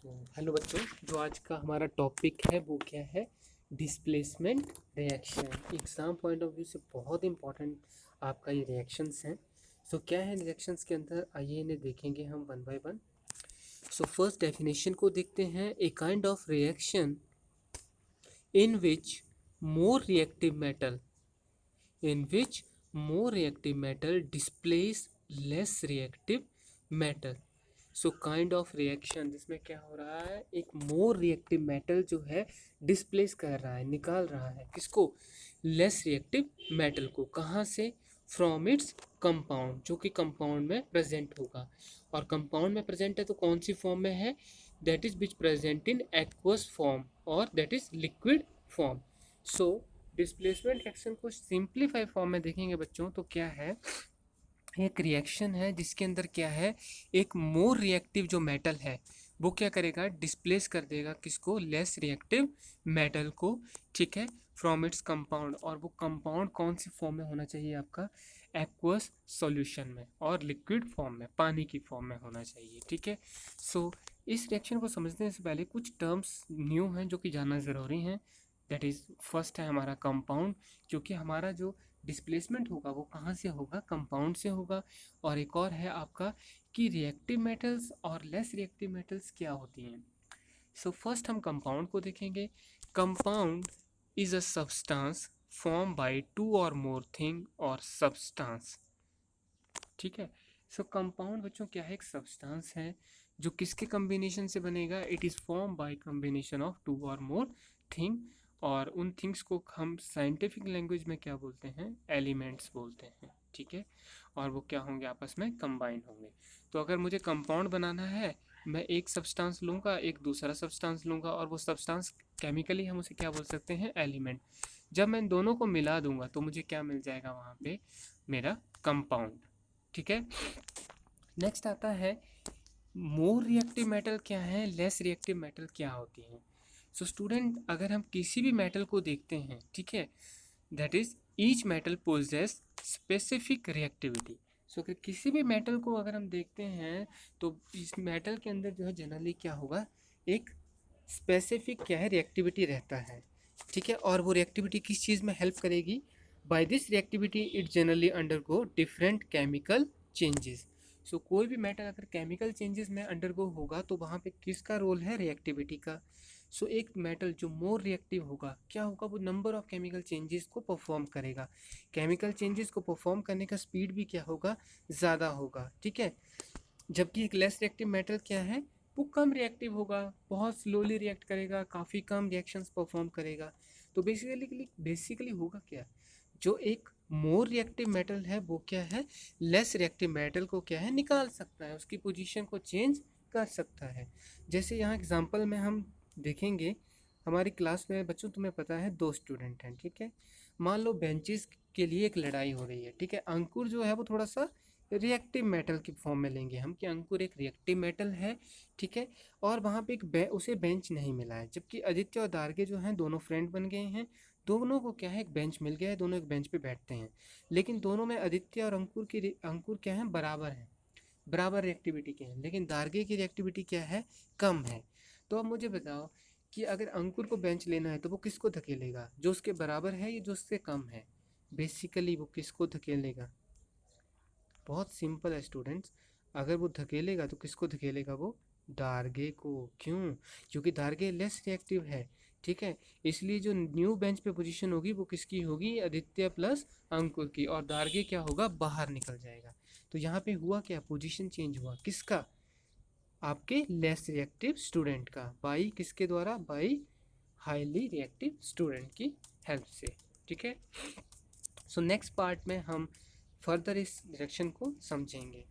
Hello बच्चों, जो आज का हमारा टॉपिक है वो क्या है? Displacement reaction. Exam point of view से बहुत इंपॉर्टेंट आपका ये रिएक्शंस हैं। सो क्या है रिएक्शंस के अंदर, आइए इन्हें देखेंगे हम one by one. So first definition को देखते हैं। A kind of reaction in which more reactive metal displace less reactive metal. So kind of reaction जिसमें क्या हो रहा है, एक मोर रिएक्टिव मेटल जो है डिस्प्लेस कर रहा है, निकाल रहा है किसको? लेस रिएक्टिव मेटल को। कहाँ से? फ्रॉम इट्स कंपाउंड, जो कि कंपाउंड में प्रेजेंट होगा। और कंपाउंड में प्रेजेंट है तो कौन सी फॉर्म में है? That is which present in aqueous form और that is liquid form. So displacement action को सिंप्लीफाई फॉर्म में देखेंगे बच्चों तो क्या है, एक रिएक्शन है जिसके अंदर क्या है, एक मोर रिएक्टिव जो मेटल है वो क्या करेगा? डिस्प्लेस कर देगा किसको? लेस रिएक्टिव मेटल को। ठीक है, फ्रॉम इट्स कंपाउंड। और वो कंपाउंड कौन सी फॉर्म में होना चाहिए आपका? एक्वस सॉल्यूशन में और लिक्विड फॉर्म में, पानी की फॉर्म में होना चाहिए। ठीक है, सो इस रिएक्शन को समझने से पहले कुछ टर्म्स न्यू हैं जो कि जानना ज़रूरी हैं। दैट इज़ फर्स्ट है हमारा कंपाउंड, क्योंकि हमारा जो डिस्प्लेसमेंट होगा वो कहाँ से होगा? कंपाउंड से होगा। और एक और है आपका कि रिएक्टिव मेटल्स और लेस रिएक्टिव मेटल्स क्या होती हैं। सो फर्स्ट हम कंपाउंड को देखेंगे। Compound is a substance form by two और मोर थिंग और सब्सटेंस। ठीक है, सो कंपाउंड बच्चों क्या है? एक सब्सटेंस है जो किसके कॉम्बिनेशन से बनेगा? It is form by combination of two और मोर थिंग। और उन थिंग्स को हम साइंटिफिक लैंग्वेज में क्या बोलते हैं? एलिमेंट्स बोलते हैं। ठीक है, और वो क्या होंगे? आपस में कंबाइन होंगे। तो अगर मुझे कंपाउंड बनाना है, मैं एक सब्सटेंस लूँगा, एक दूसरा सब्सटेंस लूँगा, और वो सब्सटेंस केमिकली हम उसे क्या बोल सकते हैं? एलिमेंट। जब मैं इन दोनों को मिला दूंगा तो मुझे क्या मिल जाएगा वहाँ पे? मेरा कंपाउंड। ठीक है, नेक्स्ट आता है मोर रिएक्टिव मेटल क्या है, लेस रिएक्टिव मेटल क्या होती हैं। सो स्टूडेंट, अगर हम किसी भी मेटल को देखते हैं, ठीक है, that is each metal possess specific reactivity. So कि किसी भी मेटल को अगर हम देखते हैं तो इस मेटल के अंदर जो है जनरली क्या होगा? एक स्पेसिफिक क्या है? रिएक्टिविटी रहता है। ठीक है, और वो रिएक्टिविटी किस चीज़ में हेल्प करेगी? By this reactivity it generally undergo different chemical changes. So कोई भी मेटल अगर केमिकल चेंजेस में अंडरगो होगा तो वहाँ पे किसका रोल है? रिएक्टिविटी का। सो एक मेटल जो मोर रिएक्टिव होगा, क्या होगा? वो नंबर ऑफ केमिकल चेंजेस को परफॉर्म करेगा। केमिकल चेंजेस को परफॉर्म करने का स्पीड भी क्या होगा? ज़्यादा होगा। ठीक है, जबकि एक लेस रिएक्टिव मेटल क्या है? वो कम रिएक्टिव होगा, बहुत स्लोली रिएक्ट करेगा, काफ़ी कम रिएक्शंस परफॉर्म करेगा। तो बेसिकली होगा क्या? जो एक मोर रिएक्टिव मेटल है वो क्या है? लेस रिएक्टिव मेटल को क्या है? निकाल सकता है, उसकी पोजीशन को चेंज कर सकता है। जैसे यहाँ एग्जांपल में हम देखेंगे, हमारी क्लास में बच्चों तुम्हें पता है 2 स्टूडेंट हैं। ठीक है, मान लो बेंचेस के लिए एक लड़ाई हो रही है। ठीक है, अंकुर जो है वो थोड़ा सा रिएक्टिव मेटल की फॉर्म में लेंगे हम कि अंकुर एक रिएक्टिव मेटल है। ठीक है, और वहाँ पे उसे बेंच नहीं मिला है, जबकि आदित्य और दार्गे जो हैं दोनों फ्रेंड बन गए हैं। दोनों को क्या है? एक बेंच मिल गया है, दोनों एक बेंच पे बैठते हैं। लेकिन दोनों में आदित्य और अंकुर क्या है? बराबर हैं, बराबर रिएक्टिविटी के हैं। लेकिन दार्गे की रिएक्टिविटी क्या है? कम है। तो अब मुझे बताओ कि अगर अंकुर को बेंच लेना है तो वो किसको धकेलेगा? जो उसके बराबर है या जो उससे कम है? बेसिकली वो किसको धकेलेगा? बहुत सिंपल है स्टूडेंट्स, अगर वो धकेलेगा तो किसको धकेलेगा? वो दार्गे को। क्यों? क्योंकि दार्गे लेस रिएक्टिव है। ठीक है, इसलिए जो न्यू बेंच पे पोजीशन होगी वो किसकी होगी? आदित्य प्लस अंकुर की। और दार्गे क्या होगा? बाहर निकल जाएगा। तो यहाँ पे हुआ क्या? पोजीशन चेंज हुआ। किसका? आपके लेस रिएक्टिव स्टूडेंट का। बाई किसके द्वारा? बाई हाईली रिएक्टिव स्टूडेंट की हेल्प से। ठीक है, सो नेक्स्ट पार्ट में हम फर्दर इस डायरेक्शन को समझेंगे।